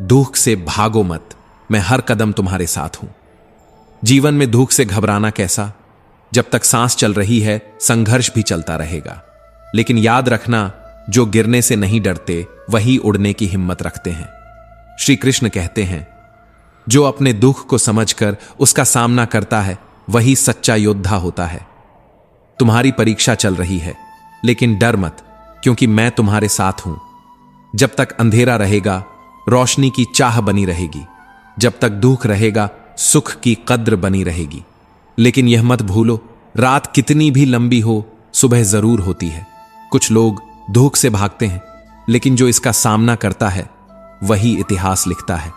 दुख से भागो मत, मैं हर कदम तुम्हारे साथ हूं। जीवन में दुख से घबराना कैसा? जब तक सांस चल रही है संघर्ष भी चलता रहेगा। लेकिन याद रखना, जो गिरने से नहीं डरते वही उड़ने की हिम्मत रखते हैं। श्री कृष्ण कहते हैं, जो अपने दुख को समझकर उसका सामना करता है वही सच्चा योद्धा होता है। तुम्हारी परीक्षा चल रही है, लेकिन डर मत, क्योंकि मैं तुम्हारे साथ हूं। जब तक अंधेरा रहेगा रोशनी की चाह बनी रहेगी, जब तक दुख रहेगा सुख की कद्र बनी रहेगी। लेकिन यह मत भूलो, रात कितनी भी लंबी हो सुबह जरूर होती है। कुछ लोग दुख से भागते हैं, लेकिन जो इसका सामना करता है वही इतिहास लिखता है।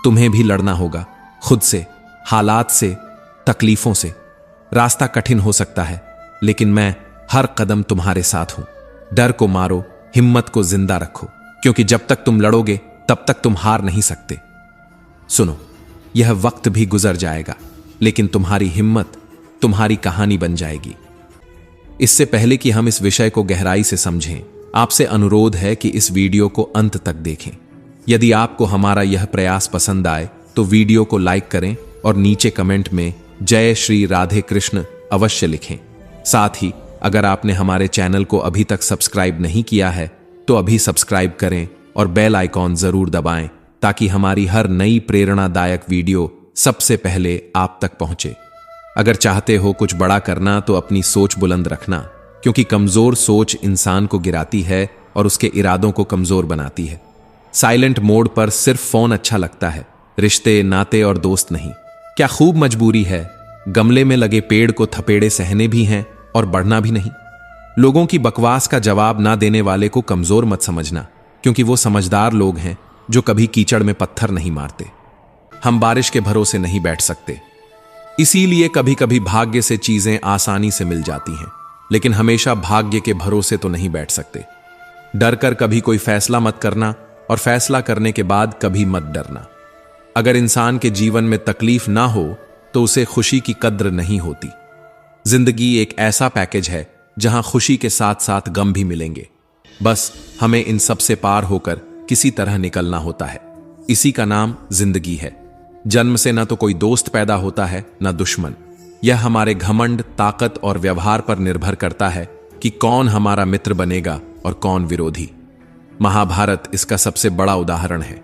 तुम्हें भी लड़ना होगा, खुद से, हालात से, तकलीफों से। रास्ता कठिन हो सकता है, लेकिन मैं हर कदम तुम्हारे साथ हूं। डर को मारो, हिम्मत को जिंदा रखो, क्योंकि जब तक तुम लड़ोगे तब तक तुम हार नहीं सकते। सुनो, यह वक्त भी गुजर जाएगा, लेकिन तुम्हारी हिम्मत तुम्हारी कहानी बन जाएगी। इससे पहले कि हम इस विषय को गहराई से समझें, आपसे अनुरोध है कि इस वीडियो को अंत तक देखें। यदि आपको हमारा यह प्रयास पसंद आए तो वीडियो को लाइक करें और नीचे कमेंट में जय श्री राधे कृष्ण अवश्य लिखें। साथ ही अगर आपने हमारे चैनल को अभी तक सब्सक्राइब नहीं किया है तो अभी सब्सक्राइब करें और बेल आइकॉन जरूर दबाएं, ताकि हमारी हर नई प्रेरणादायक वीडियो सबसे पहले आप तक पहुंचे। अगर चाहते हो कुछ बड़ा करना तो अपनी सोच बुलंद रखना, क्योंकि कमजोर सोच इंसान को गिराती है और उसके इरादों को कमजोर बनाती है। साइलेंट मोड पर सिर्फ फोन अच्छा लगता है, रिश्ते, नाते और दोस्त नहीं। क्या खूब मजबूरी है, गमले में लगे पेड़ को थपेड़े सहने भी हैं और बढ़ना भी नहीं। लोगों की बकवास का जवाब ना देने वाले को कमजोर मत समझना, क्योंकि वो समझदार लोग हैं जो कभी कीचड़ में पत्थर नहीं मारते। हम बारिश के भरोसे नहीं बैठ सकते, इसीलिए कभी कभी भाग्य से चीजें आसानी से मिल जाती हैं, लेकिन हमेशा भाग्य के भरोसे तो नहीं बैठ सकते। डर कर कभी कोई फैसला मत करना, और फैसला करने के बाद कभी मत डरना। अगर इंसान के जीवन में तकलीफ ना हो तो उसे खुशी की कद्र नहीं होती। जिंदगी एक ऐसा पैकेज है जहां खुशी के साथ साथ गम भी मिलेंगे। बस हमें इन सब से पार होकर किसी तरह निकलना होता है। इसी का नाम जिंदगी है। जन्म से ना तो कोई दोस्त पैदा होता है ना दुश्मन। यह हमारे घमंड, ताकत और व्यवहार पर निर्भर करता है कि कौन हमारा मित्र बनेगा और कौन विरोधी। महाभारत इसका सबसे बड़ा उदाहरण है।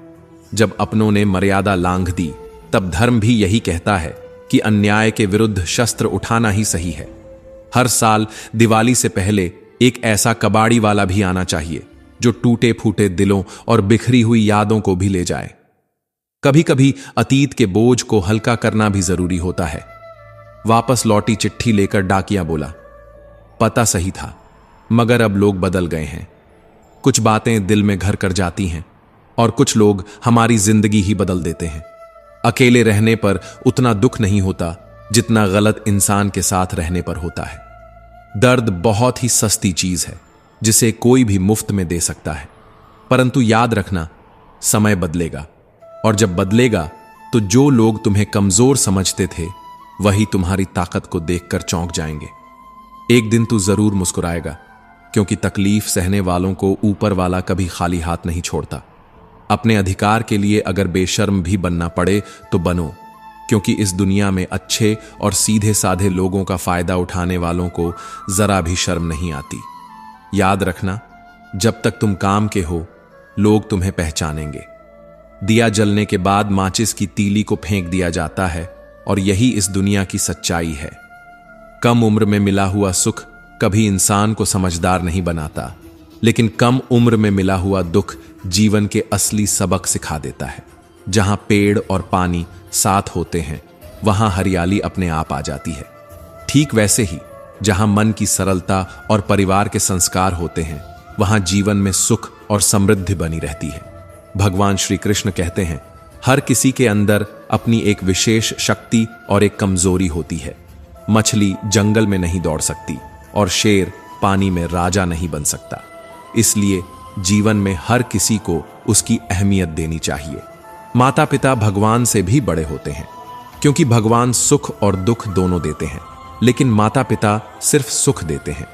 जब अपनों ने मर्यादा लांघ दी, तब धर्म भी यही कहता है कि अन्याय के विरुद्ध शस्त्र उठाना ही सही है। हर साल दिवाली से पहले एक ऐसा कबाड़ी वाला भी आना चाहिए जो टूटे फूटे दिलों और बिखरी हुई यादों को भी ले जाए। कभी कभी अतीत के बोझ को हल्का करना भी जरूरी होता है। वापस लौटी चिट्ठी लेकर डाकिया बोला, पता सही था, मगर अब लोग बदल गए हैं। कुछ बातें दिल में घर कर जाती हैं और कुछ लोग हमारी जिंदगी ही बदल देते हैं। अकेले रहने पर उतना दुख नहीं होता जितना गलत इंसान के साथ रहने पर होता है। दर्द बहुत ही सस्ती चीज है जिसे कोई भी मुफ्त में दे सकता है, परंतु याद रखना, समय बदलेगा, और जब बदलेगा तो जो लोग तुम्हें कमजोर समझते थे वही तुम्हारी ताकत को देखकर चौंक जाएंगे। एक दिन तू जरूर मुस्कुराएगा, क्योंकि तकलीफ सहने वालों को ऊपर वाला कभी खाली हाथ नहीं छोड़ता। अपने अधिकार के लिए अगर बेशर्म भी बनना पड़े तो बनो, क्योंकि इस दुनिया में अच्छे और सीधे साधे लोगों का फायदा उठाने वालों को जरा भी शर्म नहीं आती। याद रखना, जब तक तुम काम के हो लोग तुम्हें पहचानेंगे। दिया जलने के बाद माचिस की तीली को फेंक दिया जाता है, और यही इस दुनिया की सच्चाई है। कम उम्र में मिला हुआ सुख कभी इंसान को समझदार नहीं बनाता, लेकिन कम उम्र में मिला हुआ दुख जीवन के असली सबक सिखा देता है। जहां पेड़ और पानी साथ होते हैं वहां हरियाली अपने आप आ जाती है। ठीक वैसे ही जहां मन की सरलता और परिवार के संस्कार होते हैं वहां जीवन में सुख और समृद्धि बनी रहती है। भगवान श्री कृष्ण कहते हैं, हर किसी के अंदर अपनी एक विशेष शक्ति और एक कमजोरी होती है। मछली जंगल में नहीं दौड़ सकती और शेर पानी में राजा नहीं बन सकता। इसलिए जीवन में हर किसी को उसकी अहमियत देनी चाहिए। माता पिता भगवान से भी बड़े होते हैं, क्योंकि भगवान सुख और दुख दोनों देते हैं, लेकिन माता पिता सिर्फ सुख देते हैं।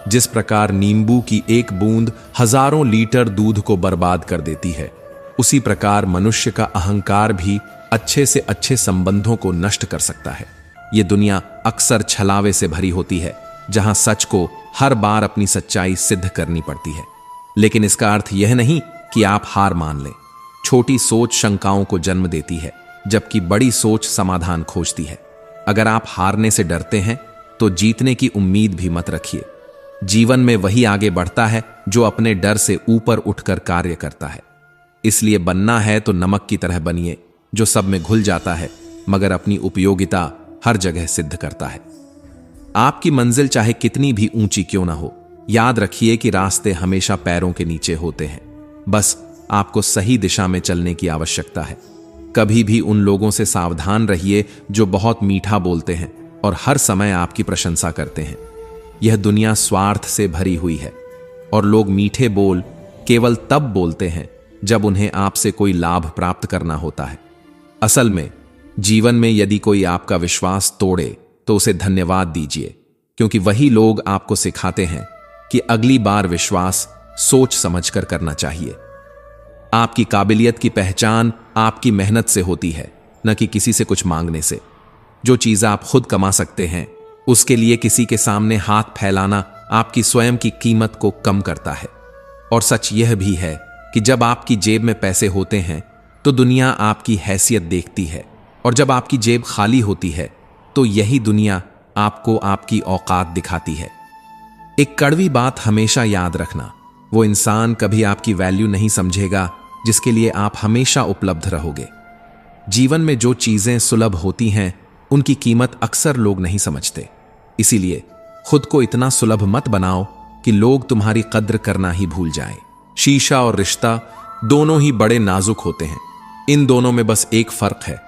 जिस प्रकार नींबू की एक बूंद हजारों लीटर दूध को बर्बाद कर देती है, उसी प्रकार मनुष्य का अहंकार भी अच्छे से अच्छे संबंधों को नष्ट कर सकता है। ये दुनिया अक्सर छलावे से भरी होती है, जहां सच को हर बार अपनी सच्चाई सिद्ध करनी पड़ती है। लेकिन इसका अर्थ यह नहीं कि आप हार मान लें। छोटी सोच शंकाओं को जन्म देती है, जबकि बड़ी सोच समाधान खोजती है। अगर आप हारने से डरते हैं तो जीतने की उम्मीद भी मत रखिए। जीवन में वही आगे बढ़ता है जो अपने डर से ऊपर उठकर कार्य करता है। इसलिए बनना है तो नमक की तरह बनिए, जो सब में घुल जाता है मगर अपनी उपयोगिता हर जगह सिद्ध करता है। आपकी मंजिल चाहे कितनी भी ऊंची क्यों ना हो, याद रखिए कि रास्ते हमेशा पैरों के नीचे होते हैं। बस आपको सही दिशा में चलने की आवश्यकता है। कभी भी उन लोगों से सावधान रहिए जो बहुत मीठा बोलते हैं और हर समय आपकी प्रशंसा करते हैं। यह दुनिया स्वार्थ से भरी हुई है और लोग मीठे बोल केवल तब बोलते हैं जब उन्हें आपसे कोई लाभ प्राप्त करना होता है। असल में जीवन में यदि कोई आपका विश्वास तोड़े तो उसे धन्यवाद दीजिए, क्योंकि वही लोग आपको सिखाते हैं कि अगली बार विश्वास सोच समझकर करना चाहिए। आपकी काबिलियत की पहचान आपकी मेहनत से होती है, न कि किसी से कुछ मांगने से। जो चीज आप खुद कमा सकते हैं, उसके लिए किसी के सामने हाथ फैलाना आपकी स्वयं की कीमत को कम करता है। और सच यह भी है कि जब आपकी जेब में पैसे होते हैं तो दुनिया आपकी हैसियत देखती है, और जब आपकी जेब खाली होती है तो यही दुनिया आपको आपकी औकात दिखाती है। एक कड़वी बात हमेशा याद रखना, वो इंसान कभी आपकी वैल्यू नहीं समझेगा जिसके लिए आप हमेशा उपलब्ध रहोगे। जीवन में जो चीजें सुलभ होती हैं उनकी कीमत अक्सर लोग नहीं समझते। इसीलिए खुद को इतना सुलभ मत बनाओ कि लोग तुम्हारी कद्र करना ही भूल जाएं। शीशा और रिश्ता दोनों ही बड़े नाजुक होते हैं। इन दोनों में बस एक फर्क है,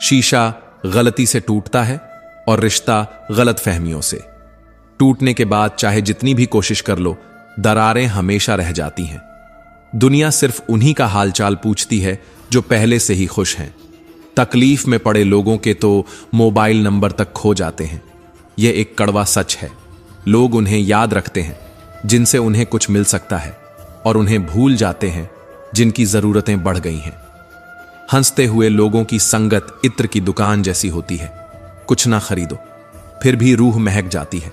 शीशा गलती से टूटता है और रिश्ता गलत फहमियों से। टूटने के बाद चाहे जितनी भी कोशिश कर लो, दरारें हमेशा रह जाती हैं। दुनिया सिर्फ उन्हीं का हालचाल पूछती है जो पहले से ही खुश हैं। तकलीफ में पड़े लोगों के तो मोबाइल नंबर तक खो जाते हैं। यह एक कड़वा सच है। लोग उन्हें याद रखते हैं जिनसे उन्हें कुछ मिल सकता है, और उन्हें भूल जाते हैं जिनकी जरूरतें बढ़ गई हैं। हंसते हुए लोगों की संगत इत्र की दुकान जैसी होती है, कुछ ना खरीदो फिर भी रूह महक जाती है।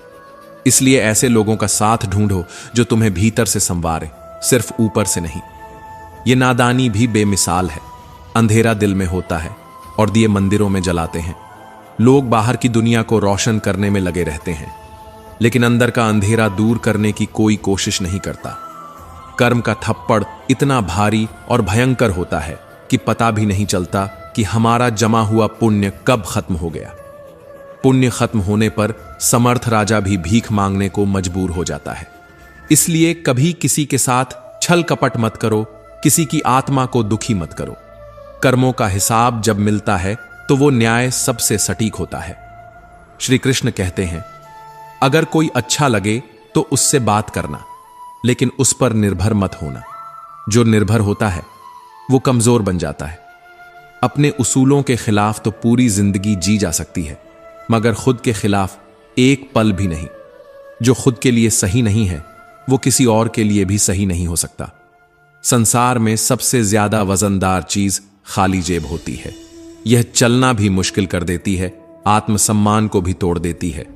इसलिए ऐसे लोगों का साथ ढूंढो जो तुम्हें भीतर से संवारे, सिर्फ ऊपर से नहीं। यह नादानी भी बेमिसाल है। अंधेरा दिल में होता है और दिए मंदिरों में जलाते हैं। लोग बाहर की दुनिया को रोशन करने में लगे रहते हैं, लेकिन अंदर का अंधेरा दूर करने की कोई कोशिश नहीं करता। कर्म का थप्पड़ इतना भारी और भयंकर होता है कि पता भी नहीं चलता कि हमारा जमा हुआ पुण्य कब खत्म हो गया। पुण्य खत्म होने पर समर्थ राजा भी भीख मांगने को मजबूर हो जाता है। इसलिए कभी किसी के साथ छल कपट मत करो, किसी की आत्मा को दुखी मत करो। कर्मों का हिसाब जब मिलता है तो वो न्याय सबसे सटीक होता है। श्री कृष्ण कहते हैं, अगर कोई अच्छा लगे तो उससे बात करना, लेकिन उस पर निर्भर मत होना। जो निर्भर होता है वो कमजोर बन जाता है। अपने उसूलों के खिलाफ तो पूरी जिंदगी जी जा सकती है, मगर खुद के खिलाफ एक पल भी नहीं। जो खुद के लिए सही नहीं है वो किसी और के लिए भी सही नहीं हो सकता। संसार में सबसे ज्यादा वजनदार चीज खाली जेब होती है। यह चलना भी मुश्किल कर देती है, आत्मसम्मान को भी तोड़ देती है।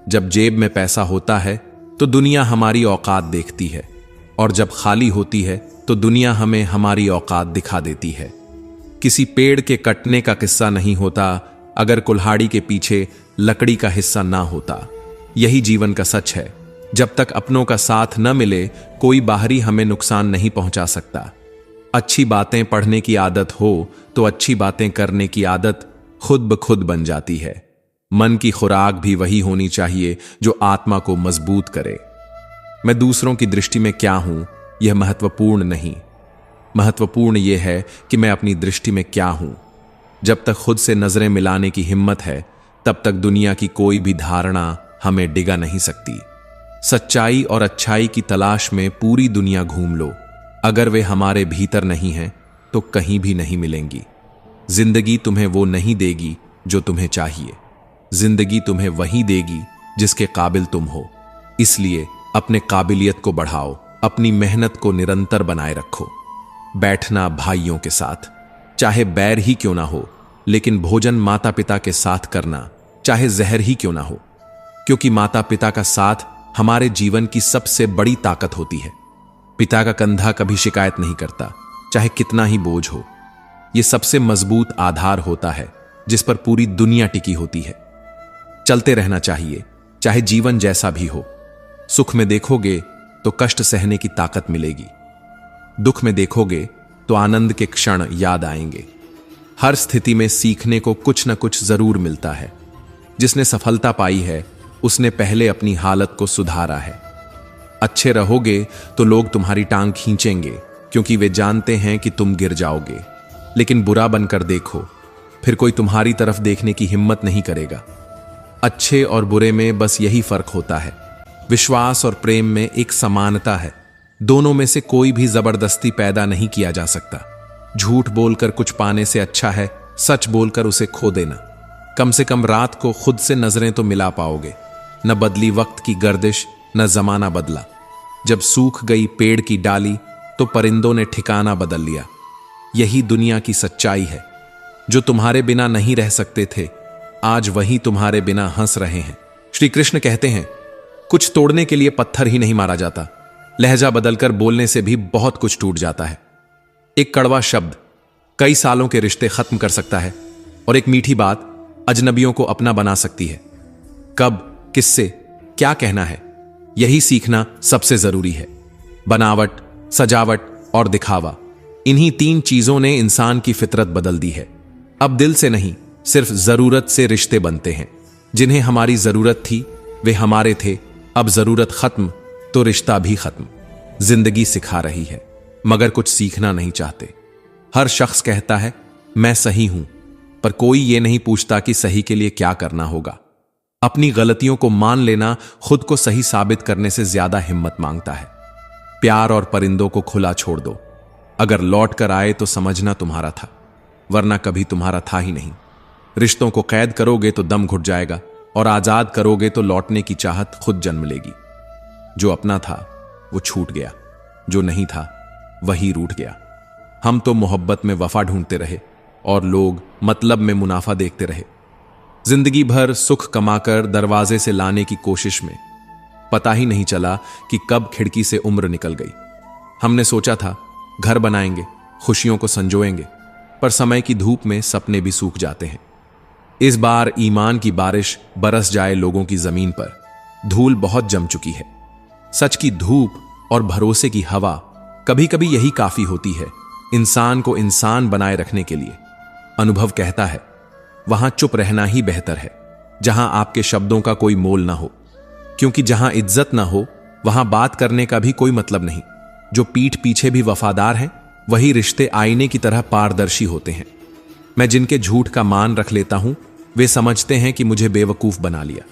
जब जेब में पैसा होता है तो दुनिया हमारी औकात देखती है, और जब खाली होती है तो दुनिया हमें हमारी औकात दिखा देती है। किसी पेड़ के कटने का किस्सा नहीं होता अगर कुल्हाड़ी के पीछे लकड़ी का हिस्सा ना होता। यही जीवन का सच है। जब तक अपनों का साथ न मिले कोई बाहरी हमें नुकसान नहीं पहुंचा सकता। अच्छी बातें पढ़ने की आदत हो तो अच्छी बातें करने की आदत खुद ब खुद बन जाती है। मन की खुराक भी वही होनी चाहिए जो आत्मा को मजबूत करे। मैं दूसरों की दृष्टि में क्या हूं यह महत्वपूर्ण नहीं, महत्वपूर्ण यह है कि मैं अपनी दृष्टि में क्या हूं। जब तक खुद से नजरें मिलाने की हिम्मत है तब तक दुनिया की कोई भी धारणा हमें डिगा नहीं सकती। सच्चाई और अच्छाई की तलाश में पूरी दुनिया घूम लो, अगर वे हमारे भीतर नहीं हैं तो कहीं भी नहीं मिलेंगी। जिंदगी तुम्हें वो नहीं देगी जो तुम्हें चाहिए। जिंदगी तुम्हें वही देगी जिसके काबिल तुम हो। इसलिए अपने काबिलियत को बढ़ाओ, अपनी मेहनत को निरंतर बनाए रखो। बैठना भाइयों के साथ, चाहे बैर ही क्यों ना हो, लेकिन भोजन माता पिता के साथ करना, चाहे जहर ही क्यों ना हो, क्योंकि माता पिता का साथ हमारे जीवन की सबसे बड़ी ताकत होती है। पिता का कंधा कभी शिकायत नहीं करता, चाहे कितना ही बोझ हो। यह सबसे मजबूत आधार होता है जिस पर पूरी दुनिया टिकी होती है। चलते रहना चाहिए, चाहे जीवन जैसा भी हो। सुख में देखोगे तो कष्ट सहने की ताकत मिलेगी, दुख में देखोगे तो आनंद के क्षण याद आएंगे। हर स्थिति में सीखने को कुछ न कुछ जरूर मिलता है। जिसने सफलता पाई है उसने पहले अपनी हालत को सुधारा है। अच्छे रहोगे तो लोग तुम्हारी टांग खींचेंगे, क्योंकि वे जानते हैं कि तुम गिर जाओगे। लेकिन बुरा बनकर देखो, फिर कोई तुम्हारी तरफ देखने की हिम्मत नहीं करेगा। अच्छे और बुरे में बस यही फर्क होता है। विश्वास और प्रेम में एक समानता है। दोनों में से कोई भी जबरदस्ती पैदा नहीं किया जा सकता। झूठ बोलकर कुछ पाने से अच्छा है सच बोलकर उसे खो देना। कम से कम रात को खुद से नजरें तो मिला पाओगे। न बदली वक्त की गर्दिश, न जमाना बदला। जब सूख गई पेड़ की डाली तो परिंदों ने ठिकाना बदल लिया। यही दुनिया की सच्चाई है। जो तुम्हारे बिना नहीं रह सकते थे, आज वही तुम्हारे बिना हंस रहे हैं। श्री कृष्ण कहते हैं, कुछ तोड़ने के लिए पत्थर ही नहीं मारा जाता, लहजा बदलकर बोलने से भी बहुत कुछ टूट जाता है। एक कड़वा शब्द कई सालों के रिश्ते खत्म कर सकता है, और एक मीठी बात अजनबियों को अपना बना सकती है। कब, किससे, क्या कहना है, यही सीखना सबसे जरूरी है। बनावट, सजावट और दिखावा, इन्हीं तीन चीजों ने इंसान की फितरत बदल दी है। अब दिल से नहीं, सिर्फ जरूरत से रिश्ते बनते हैं। जिन्हें हमारी जरूरत थी वे हमारे थे, अब जरूरत खत्म तो रिश्ता भी खत्म। जिंदगी सिखा रही है, मगर कुछ सीखना नहीं चाहते। हर शख्स कहता है मैं सही हूं, पर कोई ये नहीं पूछता कि सही के लिए क्या करना होगा। अपनी गलतियों को मान लेना खुद को सही साबित करने से ज्यादा हिम्मत मांगता है। प्यार और परिंदों को खुला छोड़ दो। अगर लौट कर आए तो समझना तुम्हारा था, वरना कभी तुम्हारा था ही नहीं। रिश्तों को कैद करोगे तो दम घुट जाएगा, और आजाद करोगे तो लौटने की चाहत खुद जन्म लेगी। जो अपना था वो छूट गया, जो नहीं था वही रूठ गया। हम तो मोहब्बत में वफा ढूंढते रहे और लोग मतलब में मुनाफा देखते रहे। जिंदगी भर सुख कमाकर दरवाजे से लाने की कोशिश में पता ही नहीं चला कि कब खिड़की से उम्र निकल गई। हमने सोचा था घर बनाएंगे, खुशियों को संजोएंगे, पर समय की धूप में सपने भी सूख जाते हैं। इस बार ईमान की बारिश बरस जाए लोगों की जमीन पर। धूल बहुत जम चुकी है। सच की धूप और भरोसे की हवा कभी कभी यही काफी होती है इंसान को इंसान बनाए रखने के लिए। अनुभव कहता है वहां चुप रहना ही बेहतर है, जहां आपके शब्दों का कोई मोल ना हो, क्योंकि जहां इज्जत ना हो वहां बात करने का भी कोई मतलब नहीं। जो पीठ पीछे भी वफादार हैं वही रिश्ते आईने की तरह पारदर्शी होते हैं। मैं जिनके झूठ का मान रख लेता हूं वे समझते हैं कि मुझे बेवकूफ बना लिया,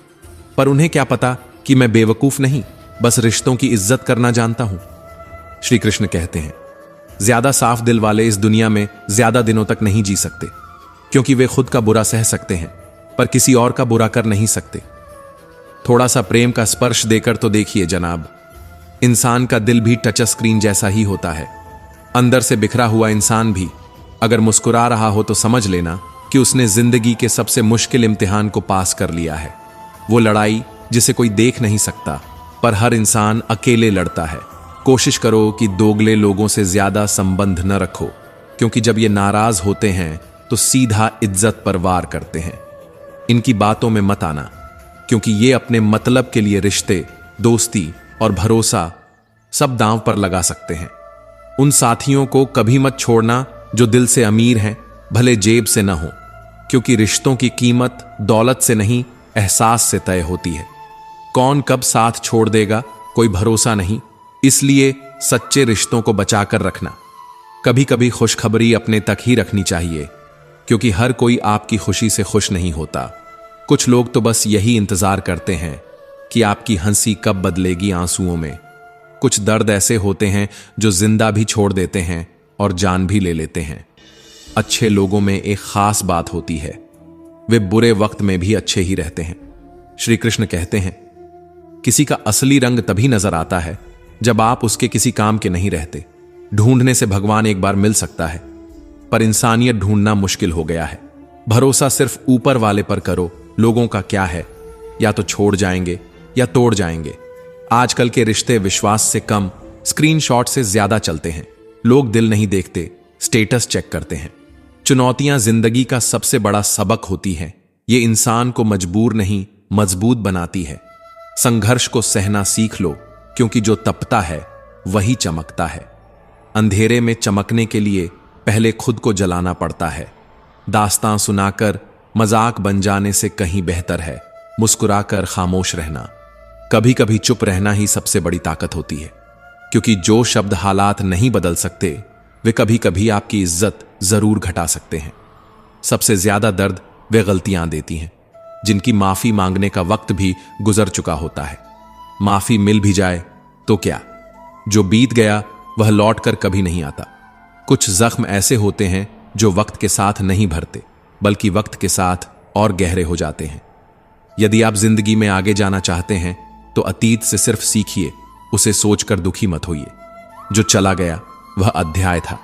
पर उन्हें क्या पता कि मैं बेवकूफ नहीं, बस रिश्तों की इज्जत करना जानता हूं। श्री कृष्ण कहते हैं ज्यादा साफ दिल वाले इस दुनिया में ज्यादा दिनों तक नहीं जी सकते, क्योंकि वे खुद का बुरा सह सकते हैं पर किसी और का बुरा कर नहीं सकते। थोड़ा सा प्रेम का स्पर्श देकर तो देखिए जनाब, इंसान का दिल भी टच स्क्रीन जैसा ही होता है। अंदर से बिखरा हुआ इंसान भी अगर मुस्कुरा रहा हो तो समझ लेना कि उसने जिंदगी के सबसे मुश्किल इम्तिहान को पास कर लिया है। वो लड़ाई जिसे कोई देख नहीं सकता, पर हर इंसान अकेले लड़ता है। कोशिश करो कि दोगले लोगों से ज्यादा संबंध न रखो, क्योंकि जब ये नाराज होते हैं तो सीधा इज्जत पर वार करते हैं। इनकी बातों में मत आना, क्योंकि ये अपने मतलब के लिए रिश्ते, दोस्ती और भरोसा सब दांव पर लगा सकते हैं। उन साथियों को कभी मत छोड़ना जो दिल से अमीर हैं, भले जेब से न हो, क्योंकि रिश्तों की कीमत दौलत से नहीं एहसास से तय होती है। कौन कब साथ छोड़ देगा कोई भरोसा नहीं, इसलिए सच्चे रिश्तों को बचाकर रखना। कभी कभी खुशखबरी अपने तक ही रखनी चाहिए, क्योंकि हर कोई आपकी खुशी से खुश नहीं होता। कुछ लोग तो बस यही इंतजार करते हैं कि आपकी हंसी कब बदलेगी आंसुओं में। कुछ दर्द ऐसे होते हैं जो जिंदा भी छोड़ देते हैं और जान भी ले लेते हैं। अच्छे लोगों में एक खास बात होती है, वे बुरे वक्त में भी अच्छे ही रहते हैं। श्री कृष्ण कहते हैं किसी का असली रंग तभी नजर आता है जब आप उसके किसी काम के नहीं रहते। ढूंढने से भगवान एक बार मिल सकता है, पर इंसानियत ढूंढना मुश्किल हो गया है। भरोसा सिर्फ ऊपर वाले पर करो, लोगों का क्या है, या तो छोड़ जाएंगे या तोड़ जाएंगे। आजकल के रिश्ते विश्वास से कम स्क्रीनशॉट से ज्यादा चलते हैं। लोग दिल नहीं देखते, स्टेटस चेक करते हैं। चुनौतियां जिंदगी का सबसे बड़ा सबक होती हैं। ये इंसान को मजबूर नहीं, मजबूत बनाती है। संघर्ष को सहना सीख लो, क्योंकि जो तपता है वही चमकता है। अंधेरे में चमकने के लिए पहले खुद को जलाना पड़ता है। दास्तां सुनाकर मजाक बन जाने से कहीं बेहतर है मुस्कुराकर खामोश रहना। कभी कभी चुप रहना ही सबसे बड़ी ताकत होती है, क्योंकि जो शब्द हालात नहीं बदल सकते वे कभी कभी आपकी इज्जत जरूर घटा सकते हैं। सबसे ज्यादा दर्द वे गलतियां देती हैं जिनकी माफी मांगने का वक्त भी गुजर चुका होता है। माफी मिल भी जाए तो क्या, जो बीत गया वह लौट कर कभी नहीं आता। कुछ जख्म ऐसे होते हैं जो वक्त के साथ नहीं भरते, बल्कि वक्त के साथ और गहरे हो जाते हैं। यदि आप जिंदगी में आगे जाना चाहते हैं तो अतीत से सिर्फ सीखिए, उसे सोचकर दुखी मत होइए। जो चला गया वह अध्याय था,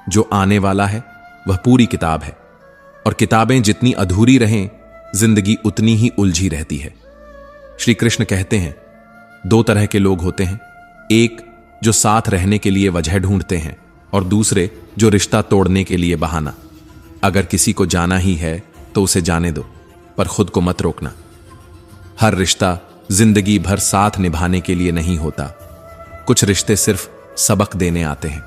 जो आने वाला है वह पूरी किताब है। और किताबें जितनी अधूरी रहें, जिंदगी उतनी ही उलझी रहती है। श्री कृष्ण कहते हैं, दो तरह के लोग होते हैं, एक जो साथ रहने के लिए वजह ढूंढते हैं और दूसरे जो रिश्ता तोड़ने के लिए बहाना। अगर किसी को जाना ही है तो उसे जाने दो, पर खुद को मत रोकना। हर रिश्ता जिंदगी भर साथ निभाने के लिए नहीं होता। कुछ रिश्ते सिर्फ सबक देने आते हैं।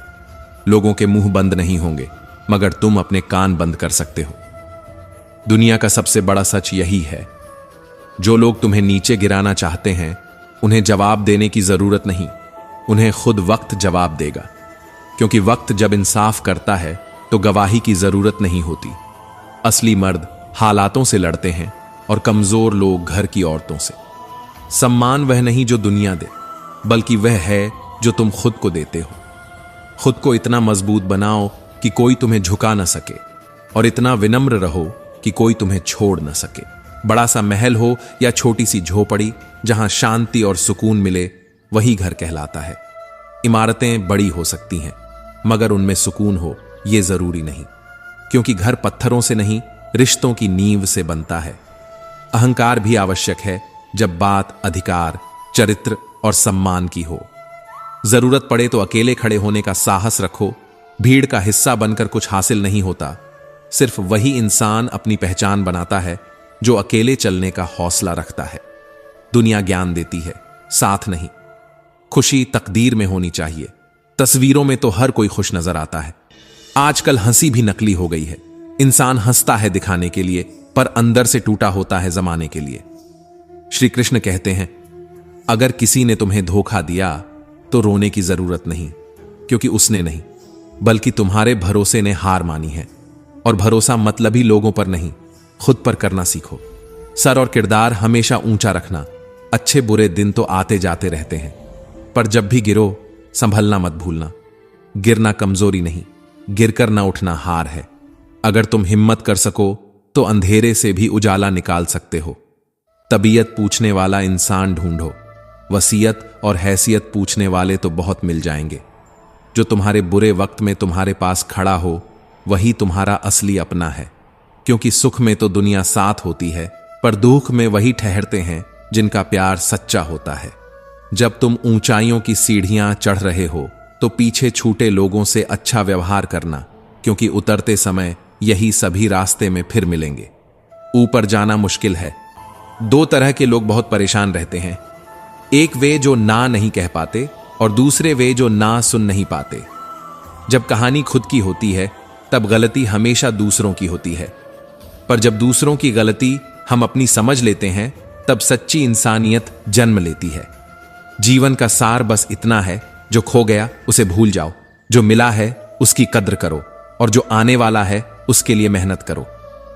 लोगों के मुंह बंद नहीं होंगे, मगर तुम अपने कान बंद कर सकते हो। दुनिया का सबसे बड़ा सच यही है, जो लोग तुम्हें नीचे गिराना चाहते हैं उन्हें जवाब देने की जरूरत नहीं, उन्हें खुद वक्त जवाब देगा। क्योंकि वक्त जब इंसाफ करता है तो गवाही की जरूरत नहीं होती। असली मर्द हालातों से लड़ते हैं और कमजोर लोग घर की औरतों से। सम्मान वह नहीं जो दुनिया दे, बल्कि वह है जो तुम खुद को देते हो। खुद को इतना मजबूत बनाओ कि कोई तुम्हें झुका न सके, और इतना विनम्र रहो कि कोई तुम्हें छोड़ न सके। बड़ा सा महल हो या छोटी सी झोपड़ी, जहां शांति और सुकून मिले वही घर कहलाता है। इमारतें बड़ी हो सकती हैं, मगर उनमें सुकून हो यह जरूरी नहीं, क्योंकि घर पत्थरों से नहीं, रिश्तों की नींव से बनता है। अहंकार भी आवश्यक है जब बात अधिकार, चरित्र और सम्मान की हो। जरूरत पड़े तो अकेले खड़े होने का साहस रखो। भीड़ का हिस्सा बनकर कुछ हासिल नहीं होता। सिर्फ वही इंसान अपनी पहचान बनाता है जो अकेले चलने का हौसला रखता है। दुनिया ज्ञान देती है, साथ नहीं। खुशी तकदीर में होनी चाहिए। तस्वीरों में तो हर कोई खुश नजर आता है। आजकल हंसी भी नकली हो गई है। इंसान हंसता है दिखाने के लिए, पर अंदर से टूटा होता है जमाने के लिए। श्री कृष्ण कहते हैं, अगर किसी ने तुम्हें धोखा दिया तो रोने की जरूरत नहीं, क्योंकि उसने नहीं, बल्कि तुम्हारे भरोसे ने हार मानी है। और भरोसा मतलबी लोगों पर नहीं, खुद पर करना सीखो। सर और किरदार हमेशा ऊंचा रखना। अच्छे बुरे दिन तो आते जाते रहते हैं, पर जब भी गिरो संभलना मत भूलना। गिरना कमजोरी नहीं, गिरकर ना उठना हार है। अगर तुम हिम्मत कर सको तो अंधेरे से भी उजाला निकाल सकते हो। तबीयत पूछने वाला इंसान ढूंढो। वसीयत और हैसियत पूछने वाले तो बहुत मिल जाएंगे। जो तुम्हारे बुरे वक्त में तुम्हारे पास खड़ा हो वही तुम्हारा असली अपना है। क्योंकि सुख में तो दुनिया साथ होती है, पर दुख में वही ठहरते हैं जिनका प्यार सच्चा होता है। जब तुम ऊंचाइयों की सीढ़ियां चढ़ रहे हो तो पीछे छूटे लोगों से अच्छा व्यवहार करना, क्योंकि उतरते समय यही सभी रास्ते में फिर मिलेंगे। ऊपर जाना मुश्किल है। दो तरह के लोग बहुत परेशान रहते हैं। एक वे जो ना नहीं कह पाते, और दूसरे वे जो ना सुन नहीं पाते। जब कहानी खुद की होती है तब गलती हमेशा दूसरों की होती है, पर जब दूसरों की गलती हम अपनी समझ लेते हैं तब सच्ची इंसानियत जन्म लेती है। जीवन का सार बस इतना है, जो खो गया उसे भूल जाओ, जो मिला है उसकी कद्र करो, और जो आने वाला है उसके लिए मेहनत करो।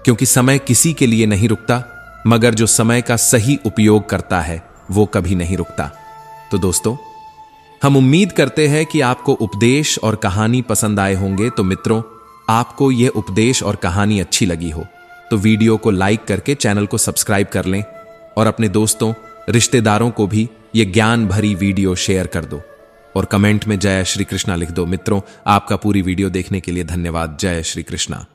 क्योंकि समय किसी के लिए नहीं रुकता, मगर जो समय का सही उपयोग करता है वो कभी नहीं रुकता। तो दोस्तों, हम उम्मीद करते हैं कि आपको उपदेश और कहानी पसंद आए होंगे। तो मित्रों, आपको यह उपदेश और कहानी अच्छी लगी हो तो वीडियो को लाइक करके चैनल को सब्सक्राइब कर लें, और अपने दोस्तों, रिश्तेदारों को भी ये ज्ञान भरी वीडियो शेयर कर दो। और कमेंट में जय श्री कृष्णा लिख दो। मित्रों, आपका पूरी वीडियो देखने के लिए धन्यवाद। जय श्री कृष्णा।